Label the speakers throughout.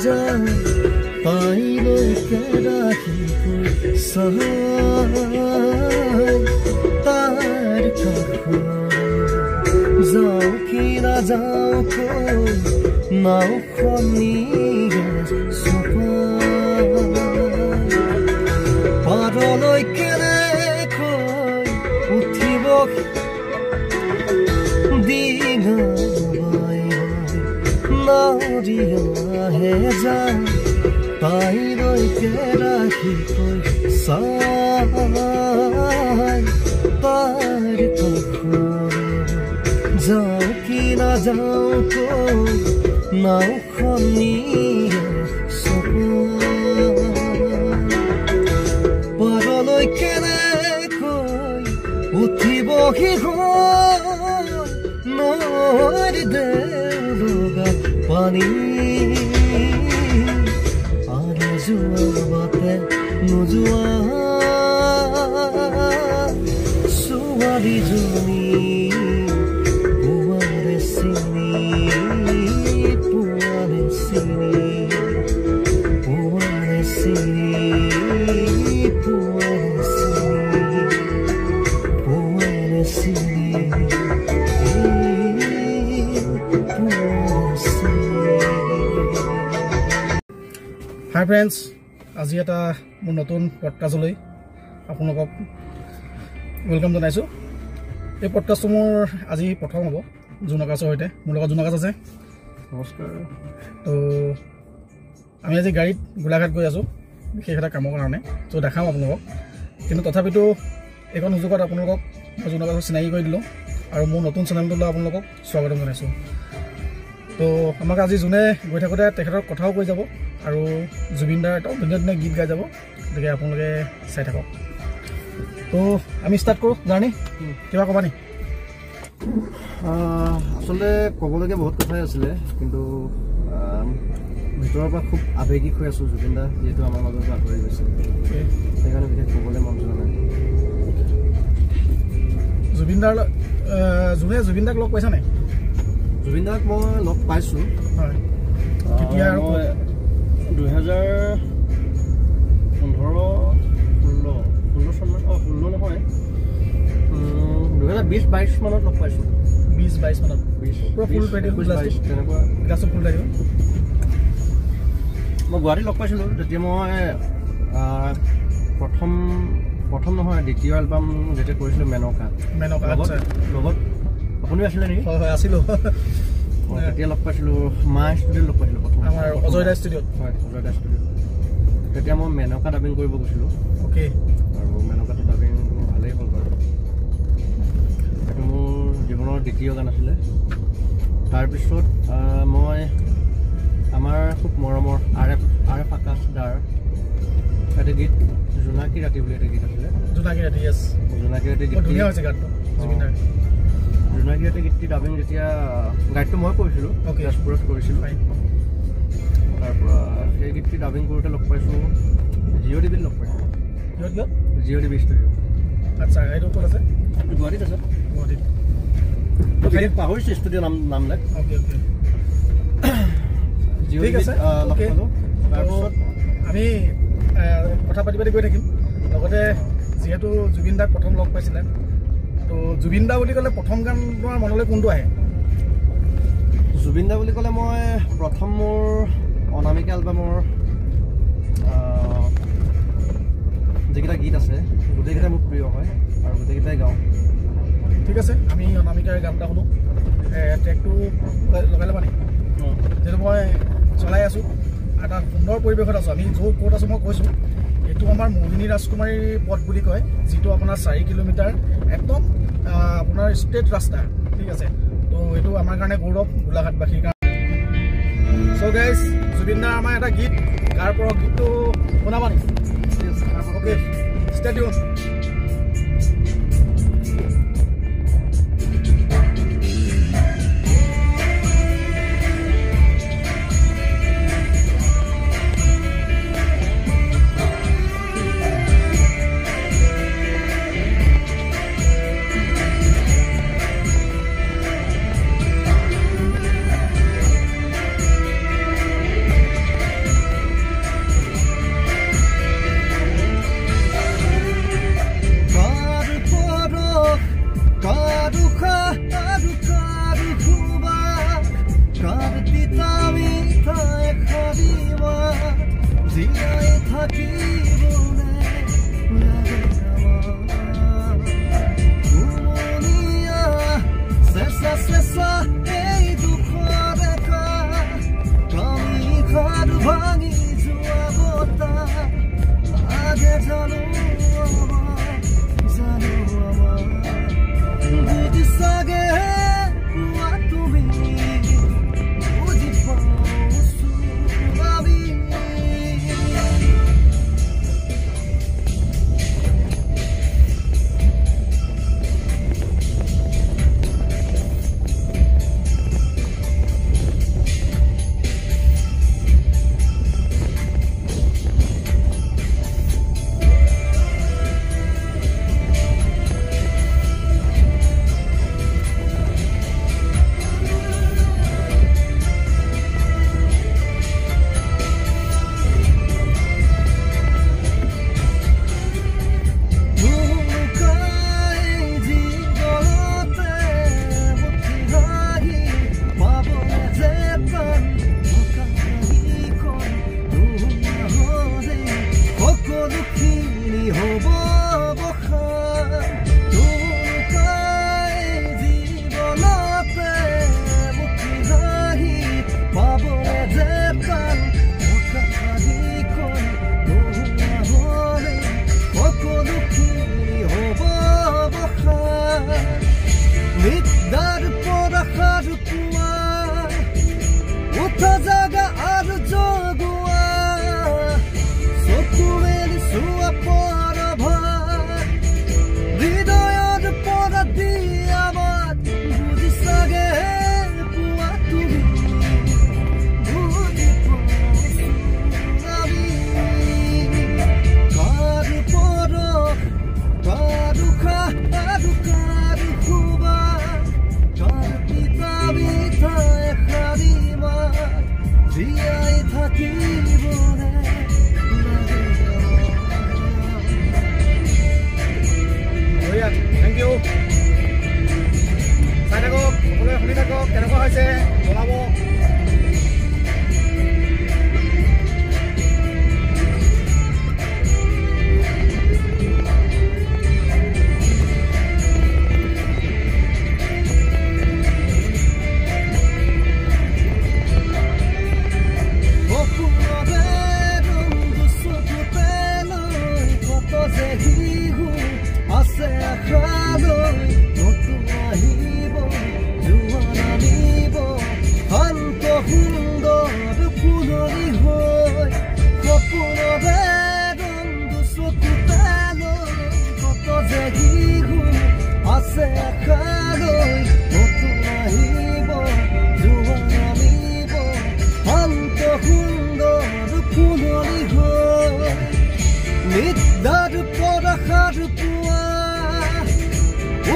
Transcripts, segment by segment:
Speaker 1: যায় পাইলৈকে ৰাখিকৈ চাই তাৰ কাষত যাওঁ কি নাযাওঁ কৈ নাওখনিয়ে চপাই পাৰলৈ কেনেকৈ উঠিব নাৱৰীয়াহে যায় তাইলৈকে ৰাখিকৈ চাই তাৰ কাষত যাওঁ কি নাযাওঁ কৈ নাওখনিয়ে চপাই পাৰলৈ কেনেকৈ উঠিব নৈৰ দেউলগা পানী আৰু যোৱা বাটে নোযোৱা ছোৱালীজনী পুৱাৰে চিনি পুৱাৰে চিনি পুৱাৰে চিনি পুৱাৰে চিনি
Speaker 2: হাই ফ্ৰেণ্ডছ, আজি এটা মোৰ নতুন পডকাষ্টলৈ আপোনালোকক ৱেলকাম জনাইছোঁ। এই পডকাষ্টটো মোৰ আজি প্ৰথম হ'ব জোনাকাছৰ সৈতে। মোৰ লগত জোনাকাছ আছে।
Speaker 1: নমস্কাৰ।
Speaker 2: তো আমি আজি গাড়ীত গোলাঘাট গৈ আছোঁ বিশেষ এটা কামৰ কাৰণে, তো দেখাম আপোনালোকক। কিন্তু তথাপিতো এইখন সুযোগত আপোনালোকক মই জোনাকাছক চিনাকি কৰি দিলোঁ আৰু মোৰ নতুন চেনেলটোলৈ আপোনালোকক স্বাগতম জনাইছোঁ। তো আমাক আজি যোনে গৈ থাকোঁতে তেখেতৰ কথাও কৈ যাব আৰু জুবিন দাৰ এটা ধুনীয়া ধুনীয়া গীত গাই যাব, গতিকে আপোনালোকে চাই থাকক। তো আমি ষ্টাৰ্ট কৰোঁ জাৰ্ণি। কিবা ক'বা নি?
Speaker 1: আচলতে ক'বলগীয়া বহুত কথাই আছিলে, কিন্তু ভিতৰৰ পৰা খুব আৱেগিক হৈ আছোঁ। জুবিন দা যিহেতু আমাৰ মাজৰ পৰা আঁতৰি গৈছে, সেইকাৰণে বিশেষ ক'বলৈ মন যোৱা নাই।
Speaker 2: জুবিন দাৰ জুবিন দাক লগ পাইছা নাই?
Speaker 1: জুবিন দাক মই লগ পাইছোঁ।
Speaker 2: হয়, কেতিয়া? আৰু
Speaker 1: 2015-16 চনত, 16 নহয়, 2020-22 মানত লগ পাইছোঁ।
Speaker 2: 20-22 মানত পুৰা ফুল
Speaker 1: তেনেকুৱা
Speaker 2: গ্লাছত ফুল লাগিব।
Speaker 1: মই গুৱাহাটীত লগ পাইছিলোঁ তেতিয়া মই প্ৰথম নহয়, দ্বিতীয় এলবাম যেতিয়া কৰিছিলোঁ মেনকা লগত আপুনিও আছিলে নেকি?
Speaker 2: হয় হয়, আছিলোঁ।
Speaker 1: তেতিয়া লগ পাইছিলোঁ মা ষ্টুডিঅ'ত লগ পাইছিলোঁ প্ৰথম,
Speaker 2: আমাৰ অজয় দা ষ্টুডিঅ'ত।
Speaker 1: হয়, অজয় দা ষ্টুডিঅ'ত। তেতিয়া মই মেনকা ডাবিং কৰিব গৈছিলোঁ।
Speaker 2: অ'কে।
Speaker 1: আৰু মেনকাটো ডাবিং ভালেই হ'ল বাৰু। সেইটো মোৰ জীৱনৰ দ্বিতীয় গান আছিলে। তাৰপিছত মই আমাৰ খুব মৰমৰ আৰ এফ আকাশ দাৰ এটা গীত জোনাকী ৰাতি বুলি এটা গীত আছিলে।
Speaker 2: জোনাকী ৰাতি, য়েছ।
Speaker 1: জোনাকী ৰাতি গীত
Speaker 2: ধুনীয়া হৈছে গানটো জুবিন দাৰ।
Speaker 1: জোনাকী ৰাতি গীতটি ডাবিং যেতিয়া গাইডটো মই কৰিছিলোঁ, তেজপুৰত কৰিছিলোঁ। তাৰপৰা সেই গীতটি ডাবিং কৰোঁতে লগ পাইছোঁ জিঅ' ডিবিত লগ পাইছোঁ। Jio' DB studio'.
Speaker 2: আচ্ছা, এইটো ক'ত আছে?
Speaker 1: গুৱাহাটীত আছে।
Speaker 2: গুৱাহাটীত
Speaker 1: পাহৰিছোঁ ষ্টুডিঅ' নামবিলাক।
Speaker 2: অ'কে অ'কে,
Speaker 1: ঠিক আছে। তাৰপিছত
Speaker 2: আমি কথা পাতি গৈ থাকিম। লগতে যিহেতু জুবিন দাক প্ৰথম লগ পাইছিলে, তো জুবিন দা বুলি ক'লে প্ৰথম গান তোমাৰ মনলৈ কোনটো আহে?
Speaker 1: জুবিন দা বুলি ক'লে মই প্ৰথম মোৰ অনামিকা এলবামৰ যিকেইটা গীত আছে গোটেইকেইটা মোৰ প্ৰিয় হয় আৰু গোটেইকেইটাই গাওঁ।
Speaker 2: ঠিক আছে, আমি অনামিকাৰ গান এটা শুনো। ট্ৰেকটো লগাই ল'বা নেকি? যিহেতু মই চলাই আছোঁ, এটা সুন্দৰ পৰিৱেশত আছোঁ। আমি ক'ত আছোঁ মই কৈছোঁ, এইটো আমাৰ মোহিনী ৰাজকুমাৰীৰ পথ বুলি কয়, যিটো আপোনাৰ 4 কিলোমিটাৰ একদম আপোনাৰ ষ্ট্ৰেট ৰাস্তা। ঠিক আছে, তো এইটো আমাৰ কাৰণে গৌৰৱ গোলাঘাটবাসীৰ কাৰণে। চ' গাইজ, জুবিন দাৰ আমাৰ এটা গীত গাৰ পৰা গীতটো শুনাবা নেকি? Okay, stay tune. Thank you. চাই থাকক সকলোৱে শুনি থাকক কেনেকুৱা হৈছে জনাব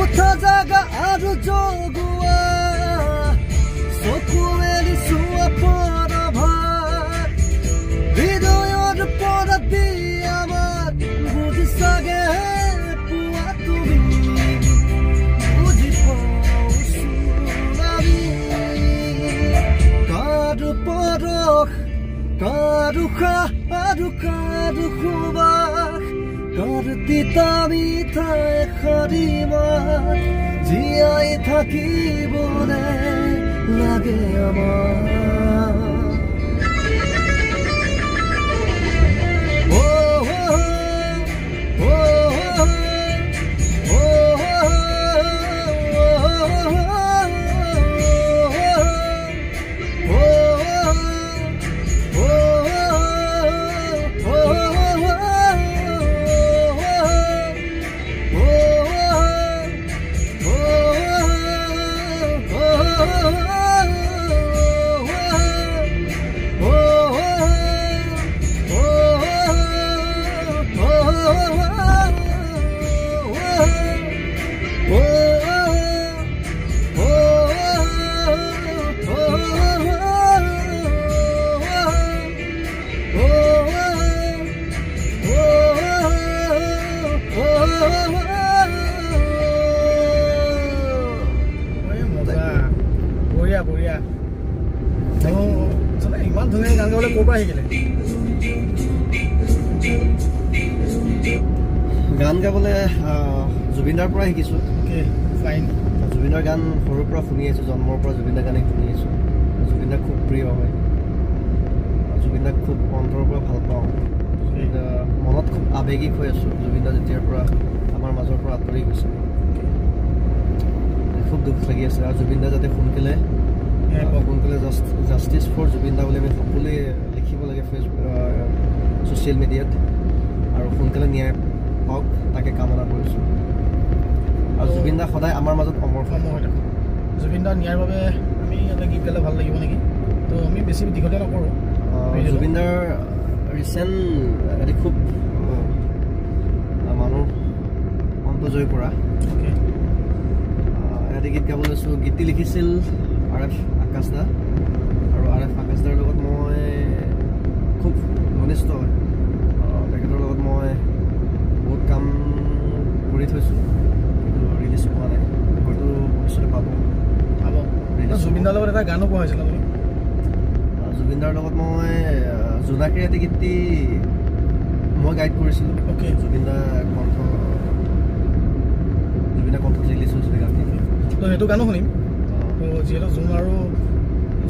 Speaker 2: উঠা জাগা আৰু জগুৱা চকুৱেদি চোৱা পৰভাত হৃদয়ৰ পৰা দি আমাক বুজি চাগে পোৱা তুমি বুজি পাওছো আমি কাৰো পৰশ কাৰো আৰু কাৰো সুবাস কাৰো তিতা মিঠা এষাৰি মাত জীয়াই থাকিবলৈ লাগে আমাৰ ইমান ধুনীয়া গান গাবলৈ ক'ৰ পৰা শিকিলে
Speaker 1: গান গাবলৈ জুবিনদাৰ পৰা শিকিছোঁ জুবিনৰ গান সৰুৰ পৰা শুনি আছোঁ জন্মৰ পৰা জুবিনদাৰ গানেই শুনি আছোঁ জুবিনদাক খুব প্ৰিয় হয় জুবিনদাক খুব অন্তৰৰ পৰা ভাল পাওঁ মনত খুব আৱেগিক হৈ আছোঁ জুবিনদা যেতিয়াৰ পৰা আমাৰ মাজৰ পৰা আঁতৰি গৈছে খুব দুখ লাগি আছে আৰু জুবিনদা যাতে সোনকালে জাষ্টিছ ফৰ জুবিনদা বুলি আমি সকলোৱে লিখিব লাগে ছ'চিয়েল মিডিয়াত আৰু সোনকালে ন্যায় পাওক তাকে কামনা কৰিছোঁ আৰু জুবিনদা সদায় আমাৰ মাজত অমৰ হৈ থাকক
Speaker 2: জুবিনদাৰ ন্যায়ৰ বাবে আমি এটা গীত গালে ভাল লাগিব নেকি তো আমি বেছি দীঘলীয়া নকৰোঁ
Speaker 1: জুবিনদাৰ ৰিচেণ্ট এটি খুব মানুহ অন্তজয় কৰা এটি গীত গাবলৈ লৈছোঁ গীতটি লিখিছিল RF আকাশ দা আৰু RF আকাশ দাৰ লগত মই খুব ঘনিষ্ঠ হয় তেখেতৰ লগত মই বহুত কাম কৰি থৈছোঁ কিন্তু ৰিলিজ পোৱা নাই হয়তো ভৱিষ্যতে পাব
Speaker 2: জুবিনদাৰ লগত এটা গানো পোৱা হৈছিল
Speaker 1: জুবিনদাৰ লগত মই জোনাকী ৰাতি গীতটি মই গাইড কৰিছিলোঁ জুবিনদা কণ্ঠত ৰিলিজ হৈছিলে গানটি
Speaker 2: তো সেইটো গানো শুনিম তো যিহেতু জোন আৰু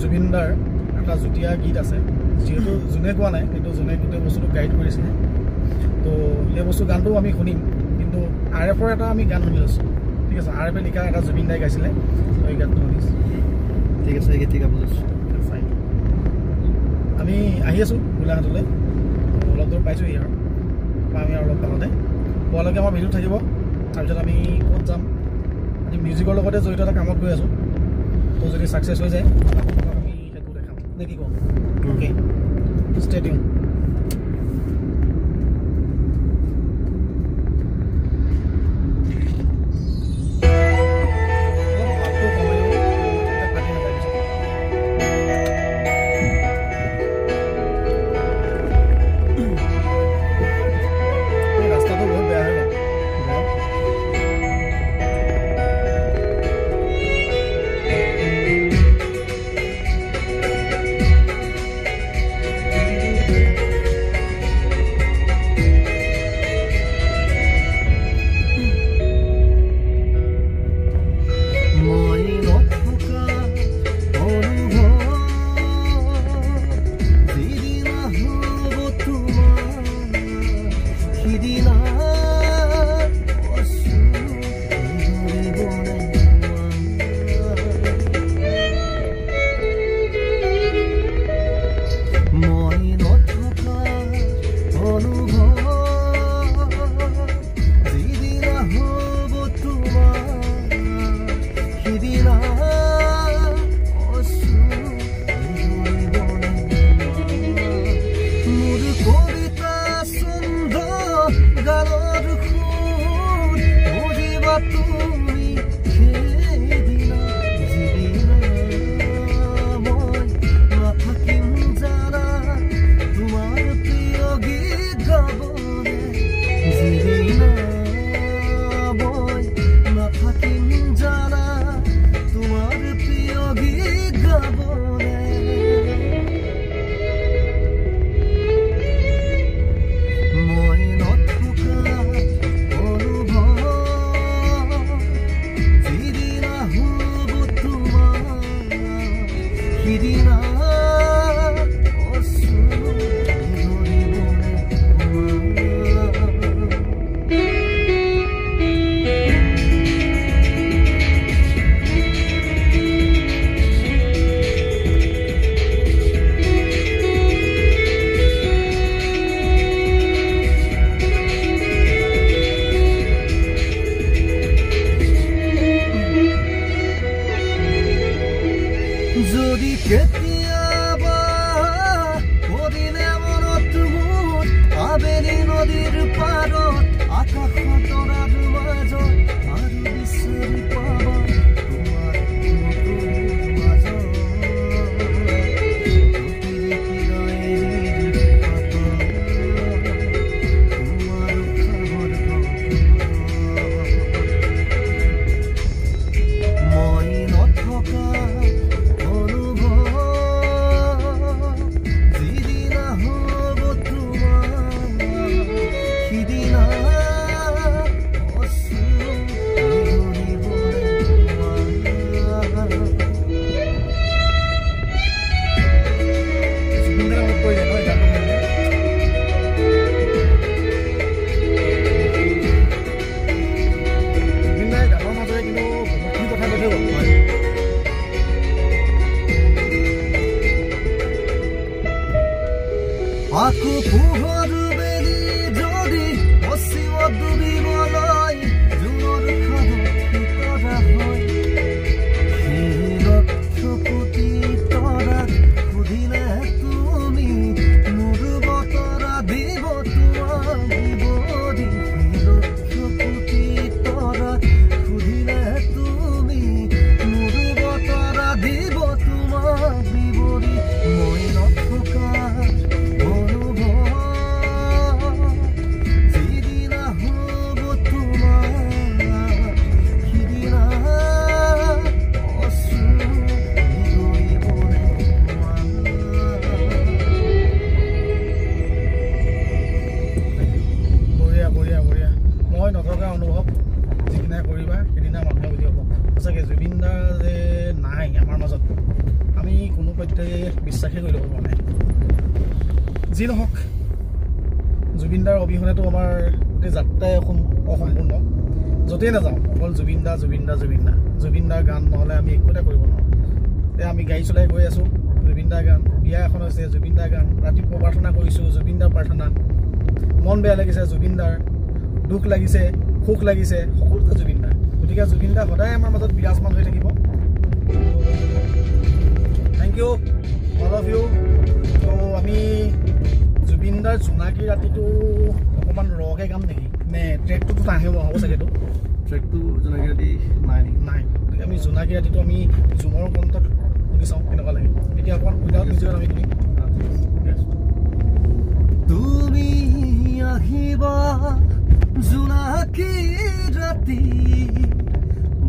Speaker 2: জুবিনদাৰ এটা যুটীয়া গীত আছে যিহেতু জোনে গোৱা নাই কিন্তু জোনে গোটেই বস্তুটো গাইড কৰিছিলে তো সেই বস্তু গানটো আমি শুনিম কিন্তু RFৰ এটা আমি গান শুনি আছোঁ ঠিক আছে RFে লিখা এটা জুবিনদাই গাইছিলে এই গানটো শুনিছোঁ
Speaker 1: ঠিক আছে এই গীতটি গাবলৈ লৈছোঁ
Speaker 2: আমি আহি আছোঁ গোলাঘাটলৈ অলপ দূৰ পাইছোঁ ইয়াৰ পৰা আমি আৰু অলপ কালতে পোৱালৈকে আমাৰ ভিডিঅ' থাকিব তাৰপিছত আমি ক'ত যাম আজি মিউজিকৰ লগতে জড়িত এটা কামত গৈ আছোঁ তো যদি ছাকচেছ হৈ যায় আমি সেইটো দেখাম নে কি কওঁ অ'কে ষ্টে টিউন
Speaker 1: মই নথকা অনুভৱ যিদিনা হ'ব তোমাৰ সিদিনা মোৰ কবিতা সুন্দৰ গানৰ সুৰ বুজিবা তুমি সেইদিনা যিদিনা মই নাথাকিম জানা তোমাৰ প্ৰিয় গীত গাবলে যিদিনা মই নাথাকিম জানা তোমাৰ প্ৰিয় গীত গাবলে মই নথকা অনুভৱ যিদিনা হ'ব তোমাৰ সিদিনা যদি কেতিয়াবা পৰিলে মনত মোৰ আবেলি নদীৰ পাৰত আকাশ তৰাৰ মাজত আৰু বিচাৰি পাবা তোমাৰ মাজত মই নথকা আকৌ পোহৰ বেলি যদি পশ্চিমত ডুবিবলৈ জোনৰ খাদত তৰা হয় সেই লক্ষপতি তৰাক সুধিলে তুমি মোৰ বতৰা দিব তোমাক বিৱৰি সেই লক্ষপতি তৰাক সুধিলে তুমি মোৰ বতৰা দিব তোমাক বিৱৰি মই নথকা মই নথকা অনুভৱ যিদিনা কৰিবা সেইদিনা মানুহে বুজি পাব সঁচাকৈ জুবিন দা যে নাই আমাৰ মাজত আমি কোনো পধ্যেই বিশ্বাসেই কৰি ল'ব পৰা নাই যি নহওক জুবিন দাৰ অবিহনেতো আমাৰ গোটেই যাত্ৰাই অসম্পূৰ্ণ য'তেই নাযাওঁ অকল জুবিন দা জুবিন দা জুবিন দা জুবিন দাৰ গান নহ'লে আমি একো এটা কৰিব নোৱাৰোঁ এতিয়া আমি গাড়ী চলাই গৈ আছোঁ জুবিন দাৰ গান বিয়া এখন হৈছে জুবিন দাৰ গান ৰাতিপুৱা প্ৰাৰ্থনা কৰিছোঁ জুবিন দাৰ প্ৰাৰ্থনা মন বেয়া লাগিছে জুবিন দাৰ দুখ লাগিছে সুখ লাগিছে সকলোতে জুবিন দা গতিকে জুবিন দা সদায় আমাৰ মাজত বিৰাজমান হৈ থাকিব thank you all of you তো আমি জুবিন দাৰ জোনাকী ৰাতিটো অকণমান ৰকৈ গাম নেকি নে ট্ৰেকটোতো নাহিব হ'ব চাগেতো ট্ৰেকটো জোনাকী ৰাতি নাই গতিকে আমি জোনাকী ৰাতিটো আমি জুমৰ কণ্ঠত শুনি চাওঁ কেনেকুৱা লাগে এতিয়া অকণমান উইদাউট মিউজিকত আমি শুনিম তুমি আহিবা জোনাকী ৰাতি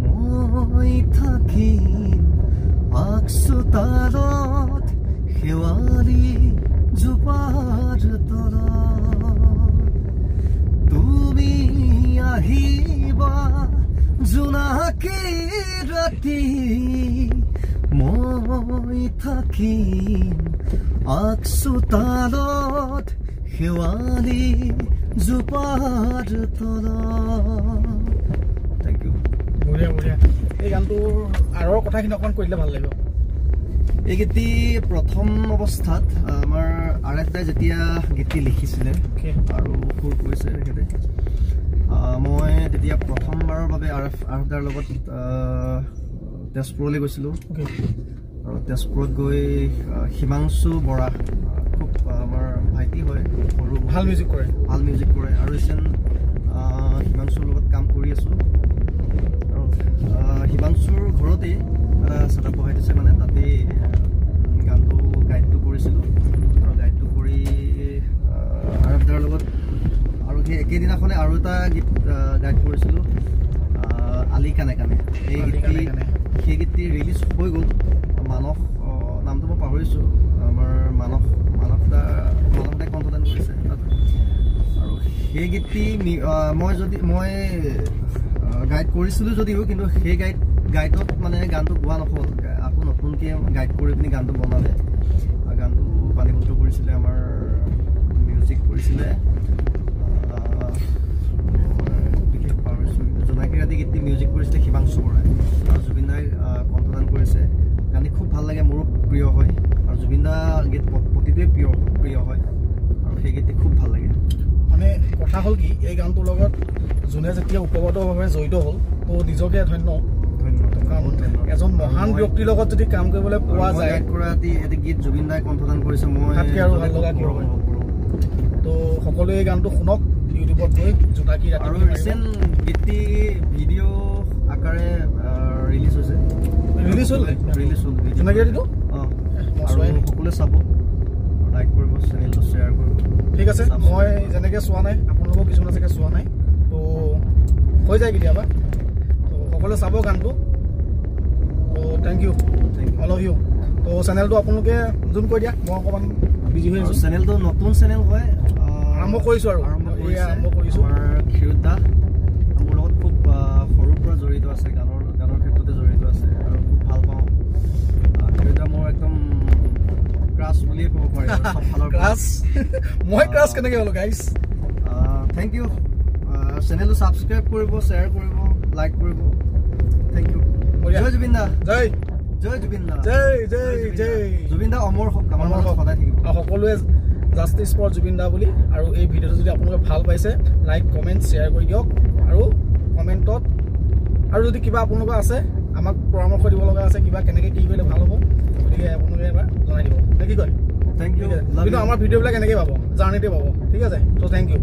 Speaker 1: মই থাকিম আকচোতালত শেৱালি জোপাৰ তলত তুমি আহিবা জোনাকী ৰাতি মই থাকিম আকচোতালত শেৱালি জোপাৰ তলত থেংক ইউ বঢ়িয়া বঢ়িয়া এই গানটোৰ আৰৰ কথাখিনি অকণমান কৈ দিলে ভাল লাগিব এই গীতটি প্ৰথম অৱস্থাত আমাৰ গণেশদাই যেতিয়া গীতটি লিখিছিলে আৰু সুৰ কৰিছে তেখেতে মই তেতিয়া প্ৰথমবাৰৰ বাবে আৰফদাৰ লগত তেজপুৰলৈ গৈছিলোঁ আৰু তেজপুৰত গৈ হিমাংশু বৰা খুব আমাৰ ভাইটি হয় সৰু
Speaker 2: ভাল মিউজিক কৰে
Speaker 1: আৰু ৰিচেণ্ট হিমাংশুৰ লগত কাম কৰি আছোঁ আৰু হিমাংশুৰ ঘৰতেই ছেটআপ বহাই দিছে মানে তাতেই গানটো গাইডটো কৰিছিলোঁ আৰু গাইডটো কৰি আৰফদাৰ লগত আৰু সেই একেদিনাখনে আৰু এটা গীত গাইড কৰিছিলোঁ আলি কানে কানে সেই গীতটি ৰিলিজ হৈ গ'ল মানস নামটো মই পাহৰিছোঁ আমাৰ মানসদাই কণ্ঠদান কৰিছে তাত আৰু সেই গীতটি মই গাইড কৰিছিলোঁ যদিও কিন্তু সেই গাইডত মানে গানটো গোৱা নহ'ল আকৌ নতুনকৈ গাইড কৰি পিনি গানটো বনালে গানটো পানীপুত্ৰ কৰিছিলে আমাৰ মিউজিক কৰিছিলে বিশেষ পাহৰিছোঁ জোনাকী ৰাতি গীতটি মিউজিক কৰিছিলে হিমাংশু বৰাই আৰু জুবিন দাই কণ্ঠদান কৰিছে গানটি খুব ভাল লাগে মোৰো প্ৰিয় হয় আৰু জুবিন দা গীত প্ৰতিটোৱে প্ৰিয় হয় আৰু সেই গীতটি খুব ভাল লাগে
Speaker 2: মানে কথা হ'ল কি এই গানটোৰ লগত যোনে যেতিয়া উপগতভাৱে জড়িত হ'ল তো নিজকে ধন্য এজন মহান ব্যক্তিৰ লগত যদি কাম কৰিবলৈ পোৱা যায়
Speaker 1: এটি গীত জুবিন দাই কণ্ঠদান কৰিছে মই
Speaker 2: তাতকৈ আৰু ভাল লগা কি হ'ব তো সকলোৱে এই গানটো শুনক ইউটিউবত গৈ জোনাকী ৰাতি
Speaker 1: আৰু ৰিচেণ্ট গীতটি ভিডিঅ' আকাৰে ৰিলিজ হ'ল
Speaker 2: জোনাকী ৰাতিটো
Speaker 1: সকলোৱে চাব লাইক কৰিব চেনেলটো শ্বেয়াৰ কৰিব
Speaker 2: ঠিক আছে মই যেনেকৈ চোৱা নাই আপোনালোকেও কিছুমানে চাগে চোৱা নাই তো হৈ যায় কেতিয়াবা তো সকলোৱে চাব গানটো তো thank you all of you তো চেনেলটো আপোনালোকে জুম কৰি দিয়া মই অকণমান বিজি হৈ আছোঁ
Speaker 1: চেনেলটো নতুন চেনেল হয়
Speaker 2: আৰম্ভ কৰিছোঁ আৰু
Speaker 1: আমাৰ ক্ষীৰোদ দা মোৰ লগত খুব সৰুৰ পৰা জড়িত আছে গানৰ ক্ষেত্ৰতে জড়িত আছে আৰু খুব ভাল পাওঁ ক্ষীৰোদ দা মোৰ একদম ক্ৰাছ বুলিয়ে ক'ব পাৰি চব ফালৰ
Speaker 2: ক্ৰাছ মই ক্ৰাছ কেনেকৈ হ'লো গাইজ
Speaker 1: থেংক ইউ চেনেলটো ছাবস্ক্ৰাইব কৰিব শ্বেয়াৰ কৰিব লাইক কৰিব থেংক ইউ জয় জুবিন দা
Speaker 2: জয়
Speaker 1: জুবিন দা
Speaker 2: জুবিন
Speaker 1: দা অমৰ হওক আমাৰ লগত সদায় থাকিব
Speaker 2: সকলোৱে জাষ্টিছ ফৰ জুবিন দা বুলি আৰু এই ভিডিঅ'টো যদি আপোনালোকে ভাল পাইছে লাইক কমেণ্ট শ্বেয়াৰ কৰি দিয়ক আৰু কমেণ্টত আৰু যদি কিবা আপোনালোকৰ আছে আমাক পৰামৰ্শ দিব লগা আছে কিবা কেনেকৈ কি কৰিলে ভাল হ'ব গতিকে আপোনালোকে এবাৰ জনাই দিব নে কি কয়
Speaker 1: থেংক ইউ
Speaker 2: কিন্তু আমাৰ ভিডিঅ'বিলাক এনেকৈ পাব জাৰ্ণিতে পাব ঠিক আছে ত' থেংক ইউ